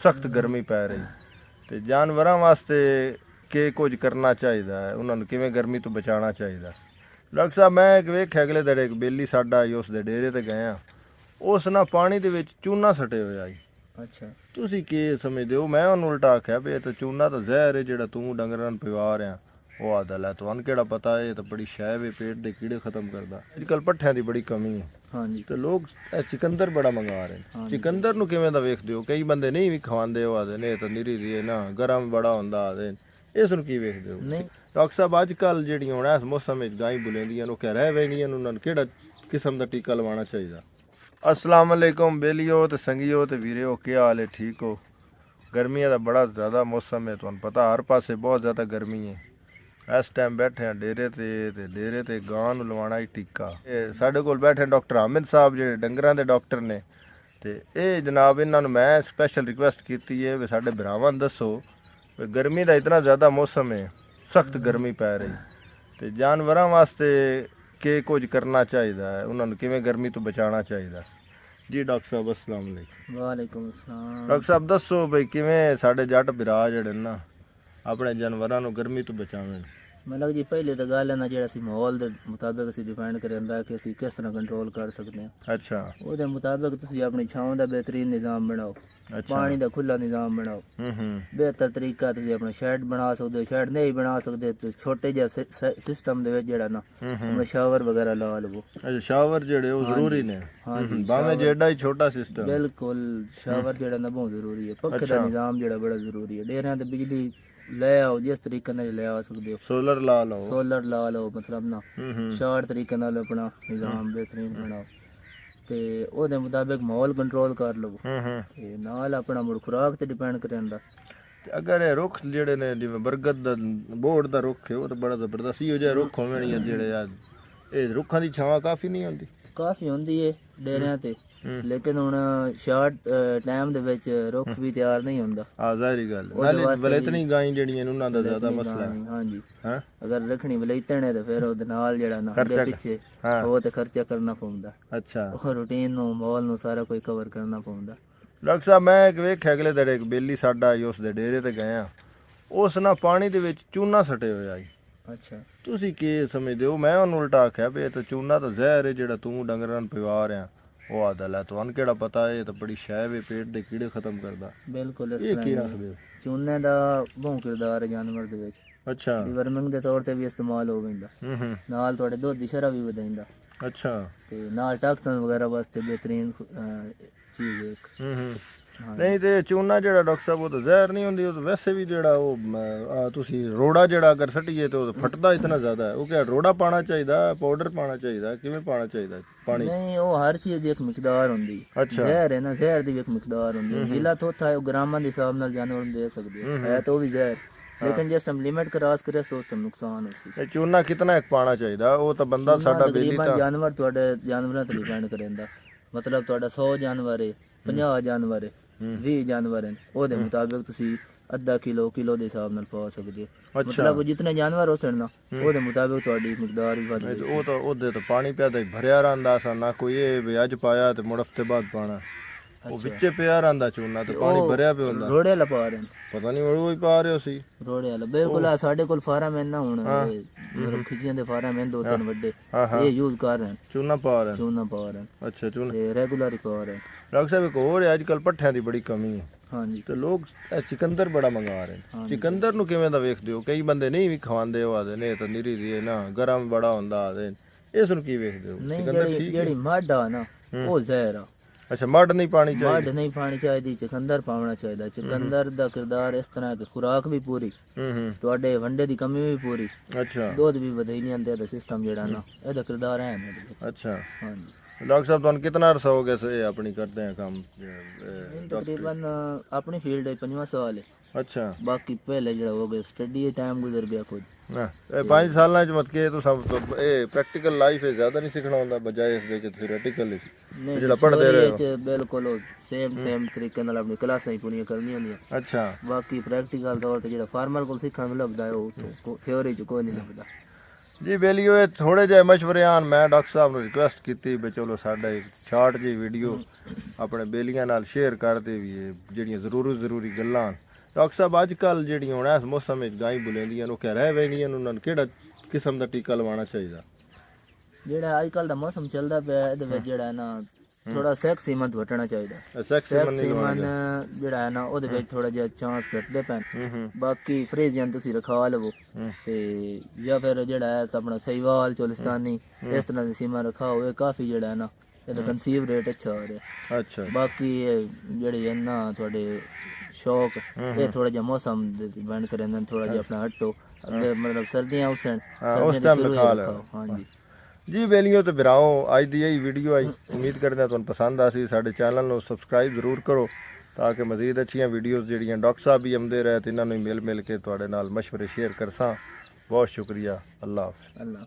ਸਖਤ ਗਰਮੀ ਪੈ ਰਹੀ ਤੇ ਜਾਨਵਰਾਂ ਵਾਸਤੇ ਕੀ ਕੁਝ ਕਰਨਾ ਚਾਹੀਦਾ ਹੈ, ਉਹਨਾਂ ਨੂੰ ਕਿਵੇਂ ਗਰਮੀ ਤੋਂ ਬਚਾਉਣਾ ਚਾਹੀਦਾ। ਡਾਕਟਰ ਸਾਹਿਬ ਮੈਂ ਇੱਕ ਵੇਖਿਆ ਅਗਲੇ ਦਿਨ ਇੱਕ ਬੇਲੀ ਸਾਡਾ ਆਈ, ਉਸ ਦੇ ਡੇਰੇ ਤੇ ਗਏ ਆ, ਉਸ ਨਾਲ ਪਾਣੀ ਦੇ ਵਿੱਚ ਚੂਨਾ ਸਟੇ ਹੋਇਆ ਜੀ। ਅੱਛਾ, ਤੁਸੀਂ ਕੀ ਸਮਝਦੇ ਹੋ? ਮੈਂ ਉਹਨੂੰ ਉਲਟਾ ਆਖਿਆ ਵੀ ਇਹ ਤਾਂ ਚੂਨਾ ਤਾਂ ਜ਼ਹਿਰ ਹੈ ਜਿਹੜਾ ਤੂੰ ਡੰਗਰਾਂ ਨੂੰ ਪਿਵਾ ਰਿਹਾ। ਉਹ ਆਦਾ ਲੈ ਤੁਹਾਨੂੰ ਕਿਹੜਾ ਪਤਾ, ਇਹ ਤਾਂ ਬੜੀ ਸ਼ੈ ਵੇ, ਪੇਟ ਦੇ ਕੀੜੇ ਖਤਮ ਕਰਦਾ। ਅੱਜ ਕੱਲ੍ਹ ਪੱਠਿਆਂ ਦੀ ਬੜੀ ਕਮੀ ਹੈ ਹਾਂਜੀ ਤੇ ਲੋਕ ਇਹ ਚਿਕੰਦਰ ਬੜਾ ਮੰਗਾ ਰਹੇ ਨੇ। ਚਿਕੰਦਰ ਨੂੰ ਕਿਵੇਂ ਦਾ ਵੇਖਦੇ ਹੋ? ਕਈ ਬੰਦੇ ਨਹੀਂ ਵੀ ਖਵਾਉਂਦੇ, ਉਹ ਆਦੇ ਨੇ ਇਹ ਤਾਂ ਨਿਰੀ ਦੀ ਹੈ ਨਾ, ਗਰਮ ਬੜਾ ਹੁੰਦਾ ਆਦੇ। ਇਸ ਨੂੰ ਕੀ ਵੇਖਦੇ ਹੋ? ਨਹੀਂ ਡਾਕਟਰ ਸਾਹਿਬ ਅੱਜ ਕੱਲ੍ਹ ਜਿਹੜੀਆਂ ਹੁਣ ਇਸ ਮੌਸਮ ਵਿੱਚ ਗਾਈ ਬੁਲੇਂਦੀਆਂ ਉਹ ਕਹਿ ਰਹੇ ਵੈਣੀਆਂ, ਉਹਨਾਂ ਨੂੰ ਕਿਹੜਾ ਕਿਸਮ ਦਾ ਟੀਕਾ ਲਵਾਉਣਾ ਚਾਹੀਦਾ? अस्सलाम वालेकुम बेलियो ते संगियो ते वीरियो, क्या हाल है? ठीक हो? गर्मियाँ का बड़ा ज़्यादा मौसम है, तुहानू पता हर पासे बहुत ज़्यादा गर्मी है। इस टाइम बैठे हैं डेरे ते गां नूं लवाना ही टीका। साडे कोल बैठे डॉक्टर हामिद साहब जो डंगरां दे डॉक्टर ने, ते ये जनाब इन्हां नूं मैं स्पैशल रिक्वेस्ट की है भी साडे भरावां नूं दसो भी गर्मी का इतना ज़्यादा मौसम है, सख्त गर्मी पै रही ते जानवरां वास्ते ਕੀ ਕੁਝ ਕਰਨਾ ਚਾਹੀਦਾ ਹੈ, ਉਹਨਾਂ ਨੂੰ ਕਿਵੇਂ ਗਰਮੀ ਤੋਂ ਬਚਾਉਣਾ ਚਾਹੀਦਾ। ਜੀ ਡਾਕਟਰ ਸਾਹਿਬ अस्सलाम वालेकुम। ਵਾਲੇਕੁਮ ਅਸਲਾਮ। ਡਾਕਟਰ ਸਾਹਿਬ ਦੱਸੋ ਬਈ ਕਿਵੇਂ ਸਾਡੇ ਜੱਟ ਬਿਰਾ ਜਿਹੜੇ ਨਾ ਆਪਣੇ ਜਾਨਵਰਾਂ ਨੂੰ ਗਰਮੀ ਤੋਂ ਬਚਾਉਣ। ਮਤਲਬ ਜੀ ਪਹਿਲੇ ਤਾਂ ਗੱਲ ਹੈ ਨਾ, ਜਿਹੜਾ ਅਸੀਂ ਮਾਹੌਲ ਦੇ ਮੁਤਾਬਿਕ ਅਸੀਂ ਡਿਪੈਂਡ ਕਰਦਾ ਕਿ ਅਸੀਂ ਕਿਸ ਤਰ੍ਹਾਂ ਕੰਟਰੋਲ ਕਰ ਸਕਦੇ ਹਾਂ। ਅੱਛਾ, ਉਹਦੇ ਮੁਤਾਬਿਕ ਤੁਸੀਂ ਆਪਣੀ ਛਾਂ ਦਾ ਬਿਹਤਰੀਨ ਨਿਜ਼ਾਮ ਬਣਾਓ, ਅੱਛਾ, ਪਾਣੀ ਦਾ ਖੁੱਲਾ ਨਿਜ਼ਾਮ ਬਣਾਓ। ਬਿਹਤਰ ਤਰੀਕਾ ਤੁਸੀਂ ਆਪਣਾ ਸ਼ੈਡ ਬਣਾ ਸਕਦੇ ਹੋ, ਸ਼ੈਡ ਨਹੀਂ ਬਣਾ ਸਕਦੇ ਤੇ ਛੋਟੇ ਜਿਹਾ ਸਿਸਟਮ ਦੇ ਵਿੱਚ ਜਿਹੜਾ ਨਾ ਆਪਣਾ ਸ਼ਾਵਰ ਵਗੈਰਾ ਲਾ ਲਵੋ। ਅੱਛਾ, ਸ਼ਾਵਰ ਜਿਹੜੇ ਉਹ ਜ਼ਰੂਰੀ ਨੇ? ਹਾਂਜੀ, ਭਾਵੇਂ ਜਿਹੜਾ ਹੀ ਛੋਟਾ ਸਿਸਟਮ। ਬਿਲਕੁਲ ਸ਼ਾਵਰ ਜਿਹੜਾ ਨਾ ਬਹੁਤ ਜ਼ਰੂਰੀ ਹੈ। ਪੱਖੇ ਦਾ ਨਿਜ਼ਾਮ ਜਿਹੜਾ ਬੜਾ ਜ਼ਰੂਰੀ ਹੈ। ਡੇਰਿਆਂ ਤੇ ਬਿਜਲੀ ਲੈ ਆਓ, ਜਿਸ ਤਰੀਕੇ ਨਾਲ ਲੈ ਆ ਸਕਦੇ ਹੋ। ਸੋਲਰ ਲਾ ਲਓ, ਸੋਲਰ ਲਾ ਲਓ, ਮਤਲਬ ਨਾ ਸ਼ਾਰਟ ਤਰੀਕੇ ਨਾਲ ਆਪਣਾ ਨਿਜ਼ਾਮ ਬਿਹਤਰੀਨ ਬਣਾਓ ਤੇ ਉਹਦੇ ਮੁਤਾਬਿਕ ਮਾਹੌਲ ਕੰਟਰੋਲ ਕਰ ਲਵੋ ਤੇ ਨਾਲ ਆਪਣਾ ਮੁੜ ਖੁਰਾਕ ਤੇ ਡਿਪੈਂਡ ਕਰਦਾ। ਅਗਰ ਇਹ ਰੁੱਖ ਜਿਹੜੇ ਨੇ ਜਿਵੇਂ ਬਰਗਦ ਦਾ ਬੋਰਡ ਦਾ ਰੁੱਖ ਹੈ, ਉਹ ਤਾਂ ਬੜਾ ਜ਼ਬਰਦਸਤ ਇਹੋ ਜਿਹੇ ਰੁੱਖ ਹੋਣੇ ਨਹੀਂ ਜਿਹੜੇ ਆ, ਇਹ ਰੁੱਖਾਂ ਦੀ ਛਾਂ ਕਾਫੀ ਨਹੀਂ ਹੁੰਦੀ? ਕਾਫੀ ਹੁੰਦੀ ਹੈ ਡੇਰਿਆਂ ਤੇ, ਲੇਕਿਨ ਹੁਣ ਸ਼ਾਰਟ ਟਾਈਮ ਦੇ ਵਿੱਚ ਰੁੱਖ ਵੀ ਤਿਆਰ ਨਹੀਂ ਹੁੰਦਾ। ਆ ਜ਼ਾਹਿਰੀ ਗੱਲ, ਨਾਲੇ ਵਲੈਤਨੀ ਗਾਂ ਜਿਹੜੀਆਂ ਉਹਨਾਂ ਦਾ ਜ਼ਿਆਦਾ ਮਸਲਾ ਹੈ। ਹਾਂਜੀ, ਹਾਂ, ਅਗਰ ਰੱਖਣੀ ਵਲੈਤਣ ਹੈ ਤੇ ਫਿਰ ਉਹਦੇ ਨਾਲ ਜਿਹੜਾ ਨਾ ਅੱਗੇ ਪਿੱਛੇ ਉਹ ਤੇ ਖਰਚਾ ਕਰਨਾ ਪਉਂਦਾ। ਅੱਛਾ, ਉਹ ਰੂਟੀਨ ਨੂੰ ਮਾਹੌਲ ਨੂੰ ਸਾਰਾ ਕੋਈ ਕਵਰ ਕਰਨਾ ਪਉਂਦਾ। ਡਾਕਟਰ ਸਾਹਿਬ ਮੈਂ ਇੱਕ ਵੇਖਿਆ ਅਗਲੇ ਦਿਨ ਇੱਕ ਬੇਲੀ ਸਾਡਾ ਆਈ, ਉਸ ਦੇ ਡੇਰੇ ਤੇ ਗਏ ਆ, ਉਸ ਨਾਲ ਪਾਣੀ ਦੇ ਵਿੱਚ ਚੂਨਾ ਸਟੇ ਹੋਇਆ ਜੀ। ਅੱਛਾ, ਤੁਸੀਂ ਕੀ ਸਮਝਦੇ ਹੋ? ਮੈਂ ਉਹਨੂੰ ਉਲਟਾ ਆਖਿਆ ਵੀ ਇਹ ਤਾਂ ਚੂਨਾ ਤਾਂ ਜ਼ਹਿਰ ਹੈ ਜਿਹੜਾ ਤੂੰ ਡੰਗਰਾਂ ਨੂੰ ਪਿਵਾ ਰਿਹਾ। ਉਹ ਆਦਾ ਲੈ ਤੁਹਾਨੂੰ ਕਿਹੜਾ ਪਤਾ, ਇਹ ਤਾਂ ਬੜੀ ਸ਼ੈ ਵੇ, ਪੇਟ ਦੇ ਕੀੜੇ ਖਤਮ ਕਰਦਾ। ਬਿਲਕੁਲ ਇਸ ਇਹ ਕੀ ਤਰ੍ਹਾਂ ਰੱਖਦੇ ਹੋ? ਚੂਨੇ ਦਾ ਬਹੁਤ ਕਿਰਦਾਰ ਹੈ ਜਾਨਵਰ ਦੇ ਵਿੱਚ। ਅੱਛਾ, ਵਰਮਿੰਗ ਦੇ ਤੌਰ ਤੇ ਵੀ ਇਸਤੇਮਾਲ ਹੋ ਜਾਂਦਾ, ਨਾਲ ਤੁਹਾਡੇ ਦੁੱਧ ਦੀ ਸ਼ਰ੍ਹਾ ਵੀ ਵਧਾਉਂਦਾ ਅੱਛਾ, ਤੇ ਨਾਲ ਟਾਕਸਨ ਵਗੈਰਾ ਵਾਸਤੇ ਬਿਹਤਰੀਨ ਚੀਜ਼ ਹੈ ਇੱਕ। ਨਹੀਂ ਤੇ ਚੂਨਾ ਜਿਹੜਾ ਡਾਕਟਰ ਸਾਹਿਬ ਉਹ ਤਾਂ ਜ਼ਹਿਰ ਨਹੀਂ ਹੁੰਦੀ, ਉਹ ਤਾਂ ਵੈਸੇ ਵੀ ਜਿਹੜਾ ਉਹ ਤੁਸੀਂ ਰੋੜਾ ਜਿਹੜਾ ਅਗਰ ਸੱਟੀਏ ਤੇ ਉਹ ਫਟਦਾ ਇਤਨਾ ਜ਼ਿਆਦਾ ਹੈ। ਉਹ ਕਿਹਾ ਰੋੜਾ ਪਾਣਾ ਚਾਹੀਦਾ, ਪਾਊਡਰ ਪਾਣਾ ਚਾਹੀਦਾ, ਕਿਵੇਂ ਪਾਣਾ ਚਾਹੀਦਾ ਪਾਣੀ? ਨਹੀਂ, ਉਹ ਹਰ ਚੀਜ਼ ਦੀ ਇੱਕ ਮਿਕਦਾਰ ਹੁੰਦੀ। ਅੱਛਾ, ਜ਼ਹਿਰ ਹੈ ਨਾ, ਜ਼ਹਿਰ ਦੀ ਵੀ ਇੱਕ ਮਿਕਦਾਰ ਹੁੰਦੀ। ਹੀਲਾ ਥੋਥਾ ਹੈ, ਉਹ ਗ੍ਰਾਮਾਂ ਦੇ ਹਿਸਾਬ ਨਾਲ ਜਾਨਵਰ ਨੂੰ ਦੇ ਸਕਦੇ ਹੈ ਤਾਂ ਉਹ ਵੀ ਜ਼ਹਿਰ, लेकिन जिस टाइम लिमिट क्रॉस करे तो उस टाइम नुकसान होसी। ਇਹ ਚੂਨਾ ਕਿਤਨਾ ਇੱਕ ਪਾਣਾ ਚਾਹੀਦਾ? ਉਹ ਤਾਂ ਬੰਦਾ ਸਾਡਾ ਬੇਲੀ ਤਾਂ ਜਾਨਵਰ ਤੁਹਾਡੇ ਜਾਨਵਰਾਂ ਤੇ ਡਿਪੈਂਡ ਕਰਦਾ। ਮਤਲਬ ਤੁਹਾਡਾ 100 ਜਾਨਵਰ ਹੈ, 50 ਜਾਨਵਰ ਹੈ, 20 ਜਾਨਵਰ ਹਨ, ਉਹਦੇ ਮੁਤਾਬਿਕ ਤੁਸੀਂ ਅੱਧਾ ਕਿਲੋ ਦੇ ਹਿਸਾਬ ਨਾਲ ਪਾ ਸਕਦੇ ਹੋ। ਮਤਲਬ ਜਿਤਨੇ ਜਾਨਵਰ ਹੋ ਸੜਨਾ ਉਹਦੇ ਮੁਤਾਬਿਕ ਤੁਹਾਡੀ ਮਿਕਦਾਰ ਵੀ ਵੱਧ ਜਾਏਗੀ। ਉਹ ਤਾਂ ਉਹਦੇ ਤਾਂ ਪਾਣੀ ਪਿਆ ਤਾਂ ਭਰਿਆ ਰਹਿੰਦਾ ਸਾ ਨਾ, ਕੋਈ ਇਹ ਵੀ ਅੱਜ ਪਾਇਆ ਤੇ ਮੁੜ ਹਫ਼ਤੇ ਬਾਅਦ ਪਾਣਾ। ਉਹ ਵਿੱਚੇ ਪਿਆ ਰਹਿੰਦਾ ਚੂਨਾ ਤੇ ਪਾਣੀ ਭਰਿਆ ਪਿਆ ਹੁੰਦਾ। ਰੋੜੇ ਵਾਲਾ ਪਾ ਰਹੇ ਨੇ, ਪਤਾ ਨਹੀਂ ਉਹ ਹੀ ਪਾ ਰਹੇ ਸੀ ਰੋੜੇ ਵਾਲਾ। ਬਿਲਕੁਲ ਆ ਸਾਡੇ ਕੋਲ ਫਾਰਮ ਹੈ ਨਾ, ਹੁਣ ਖਿੱਚੀਆਂ ਦੇ ਫਾਰਮ ਹੈ 2-3 ਵੱਡੇ, ਇਹ ਯੂਜ਼ ਕਰ ਰਹੇ ਨੇ, ਚੂਨਾ ਪਾ ਰਹੇ। ਚੂਨਾ ਪਾ ਰਹੇ। ਅੱਛਾ, ਚੂਨਾ ਤੇ ਰੈਗੂਲਰ ਹੀ ਪਾ ਰਹੇ। ਡਾਕਟਰ ਸਾਹਿਬ ਇੱਕ ਹੋਰ ਹੈ, ਅੱਜ ਕੱਲ੍ਹ ਪੱਠਿਆਂ ਦੀ ਬੜੀ ਕਮੀ ਹੈ। ਹਾਂਜੀ, ਤੇ ਲੋਕ ਇਹ ਚਿਕੰਦਰ ਬੜਾ ਮੰਗਾ ਰਹੇ ਨੇ। ਚਿਕੰਦਰ ਨੂੰ ਕਿਵੇਂ ਦਾ ਵੇਖਦੇ ਹੋ? ਕਈ ਬੰਦੇ ਨਹੀਂ ਵੀ ਖਵਾਉਂਦੇ, ਉਹ ਆਦੇ ਨੇ ਤਾਂ ਨਿਰੀ ਦੀ ਨਾ, ਗਰਮ ਬੜਾ ਹੁੰਦਾ ਆਦੇ। ਇਸ ਨੂੰ ਕੀ ਵੇਖਦੇ ਹੋ? ਨਹੀਂ, ਜਿਹੜੀ ਮੱਢ ਆ ਨਾ ਉਹ ਜ਼ਹਿਰ ਆ। ਅੱਛਾ, ਮੱਢ ਨਹੀਂ ਪਾਣੀ ਚਾਹੀਦੀ? ਮੱਢ ਨਹੀਂ ਪਾਣੀ ਚਾਹੀਦੀ, ਚਿਕੰਦਰ ਪਾਉਣਾ ਚਾਹੀਦਾ। ਚਿਕੰਦਰ ਦਾ ਕਿਰਦਾਰ ਇਸ ਤਰ੍ਹਾਂ ਕਿ ਖੁਰਾਕ ਵੀ ਪੂਰੀ, ਤੁਹਾਡੇ ਵੰਡੇ ਦੀ ਕਮੀ ਵੀ ਪੂਰੀ, ਅੱਛਾ, ਦੁੱਧ ਵੀ ਵਧਾਈ ਨਹੀਂ ਆਂਦੇ ਦਾ ਸਿਸਟਮ ਜਿਹੜਾ ਨਾ, ਇਹਦਾ ਕਿਰਦਾਰ ਹੈ। ਅੱਛਾ, ਹਾਂਜੀ। ਡਾਕਟਰ ਸਾਹਿਬ ਤੁਹਾਨੂੰ ਕਿਤਨਾ ਅਰਸਾ ਹੋ ਗਿਆ ਸੇ ਆਪਣੀ ਕਰਦੇ ਆ ਕੰਮ? ਤਕਰੀਬਨ ਆਪਣੀ ਫੀਲਡ ਹੈ 5ਵਾਂ ਸਾਲ ਹੈ। ਅੱਛਾ, ਬਾਕੀ ਪਹਿਲੇ ਜਿਹੜਾ ਹੋ ਗਿਆ ਸਟੱਡੀ ਟਾਈਮ ਗੁਜ਼ਰ ਗਿਆ ਕੁਝ। ਇਹ 5 ਸਾਲਾਂ ਚ ਮਤ ਕੇ ਤੁਸੀਂ ਇਹ ਪ੍ਰੈਕਟੀਕਲ ਲਾਈਫ ਹੈ, ਜ਼ਿਆਦਾ ਨਹੀਂ ਸਿੱਖਣਾ ਹੁੰਦਾ ਬਜਾਏ ਇਸ ਦੇ ਕਿ ਥਿਓਰੀਟੀਕਲ ਜਿਹੜਾ ਪੜ੍ਹਦੇ ਰਹੇ ਹੋ? ਬਿਲਕੁਲ ਸੇਮ ਤਰੀਕੇ ਨਾਲ ਆਪਣੀ ਕਲਾਸਾਂ ਹੀ ਪੂਰੀਆਂ ਕਰਨੀਆਂ ਹੁੰਦੀਆਂ। ਅੱਛਾ, ਬਾਕੀ ਪ੍ਰੈਕਟੀਕਲ ਤੌਰ ਤੇ ਜਿਹੜਾ ਫਾਰਮਰ ਕੋਲ ਸਿੱਖਣ ਨੂੰ ਲੱਭਦਾ ਹੈ ਉਹ ਥਿਓਰੀ ਚ ਕੋਈ ਨਹੀਂ ਲੱਭਦਾ। ਜੀ ਬੇਲੀਓ ਇਹ ਥੋੜੇ ਜਿਹੇ ਮਸ਼ਵਰੇ ਆਨ ਮੈਂ ਡਾਕਟਰ ਸਾਹਿਬ ਨੂੰ ਰਿਕੁਐਸਟ ਕੀਤੀ ਵੀ ਚਲੋ ਸਾਡਾ ਇੱਕ ਸ਼ਾਰਟ ਜਿਹੀ ਵੀਡੀਓ ਆਪਣੇ ਬੇਲੀਆਂ ਨਾਲ ਸ਼ੇਅਰ ਕਰਦੇ ਵੀ ਇਹ ਜਿਹੜੀਆਂ ਜ਼ਰੂਰੀ ਗੱਲਾਂ ਹਨ। ਡਾਕਟਰ ਸਾਹਿਬ ਅੱਜ ਕੱਲ ਜਿਹੜੀਆਂ ਹੁਣ ਇਸ ਮੌਸਮ ਵਿੱਚ ਗਾਈ ਬੁਲੇਂਦੀਆਂ ਉਹ ਕਹਿ ਰਹੇ ਵੈਣੀਆਂ ਉਹਨਾਂ ਨੂੰ ਕਿਹੜਾ ਕਿਸਮ ਦਾ ਟੀਕਾ ਲਵਾਉਣਾ ਚਾਹੀਦਾ? ਜਿਹੜਾ ਅੱਜ ਕੱਲ ਦਾ ਮੌਸਮ ਚੱਲਦਾ ਪਿਆ ਇਹਦੇ ਵਿੱਚ ਜਿਹੜਾ ਹੈ ਨਾ ਥੋੜਾ ਸੈਕਸ ਸੀਮਨ ਵਟਣਾ ਚਾਹੀਦਾ। ਸੈਕਸ ਸੈਕਸ ਸੀਮਨ ਜਿਹੜਾ ਹੈ ਨਾ ਉਹਦੇ ਵਿੱਚ ਥੋੜਾ ਜਿਹਾ ਚਾਂਸ ਘਟਦੇ ਪੈਣ। ਬਾਕੀ ਫਰੇਜ਼ੀਅਨ ਤੁਸੀਂ ਰਖਾ ਲਵੋ ਤੇ ਜਾਂ ਫਿਰ ਜਿਹੜਾ ਹੈ ਆਪਣਾ ਸਹੀਵਾਲ ਚੋਲਿਸਤਾਨੀ ਇਸ ਤਰ੍ਹਾਂ ਦੇ ਸੀਮਨ ਰਖਾ ਹੋਵੇ ਕਾਫੀ ਜਿਹੜਾ ਹੈ ਨਾ ਇਹਦਾ ਕਨਸੀਵ ਰੇਟ ਅੱਛਾ ਹੋ ਰਿਹਾ। ਅੱਛਾ ਬਾਕੀ ਇਹ ਜਿਹੜੀ ਹੈ ਨਾ ਤੁਹਾਡੇ ਸ਼ੌਕ ਇਹ ਥੋੜਾ ਜਿਹਾ ਮੌਸਮ ਦੇ ਡਿਪੈਂਡ ਕਰਦਾ ਥੋੜਾ ਜਿਹਾ ਆਪਣਾ ਹਟੋ ਅੱਗੇ ਮਤਲਬ ਸਰਦੀਆਂ ਉਸਣ ਉਸ ਟਾਈਮ ਰਖਾ ਲਓ। ਹਾਂਜੀ ਜੀ ਬੇਲੀਓ ਤੇ ਭਰਾਓ ਅੱਜ ਦੀ ਇਹ ਵੀਡੀਓ ਆਈ ਉਮੀਦ ਕਰਦੇ ਹਾਂ ਤੁਹਾਨੂੰ ਪਸੰਦ ਆਸੀ। ਸਾਡੇ ਚੈਨਲ ਨੂੰ ਸਬਸਕ੍ਰਾਈਬ ਜ਼ਰੂਰ ਕਰੋ ਤਾਂ ਕਿ ਮਜ਼ੀਦ ਅੱਛੀਆਂ ਵੀਡੀਓਜ਼ ਜਿਹੜੀਆਂ ਡਾਕਟਰ ਸਾਹਿਬ ਵੀ ਆਉਂਦੇ ਰਹੇ ਤੇ ਇਹਨਾਂ ਨੂੰ ਮਿਲ ਕੇ ਤੁਹਾਡੇ ਨਾਲ ਮਸ਼ਵਰੇ ਸ਼ੇਅਰ ਕਰਸਾਂ। ਬਹੁਤ ਸ਼ੁਕਰੀਆ। ਅੱਲਾ ਹਾਫਿਜ਼। ਅੱਲਾ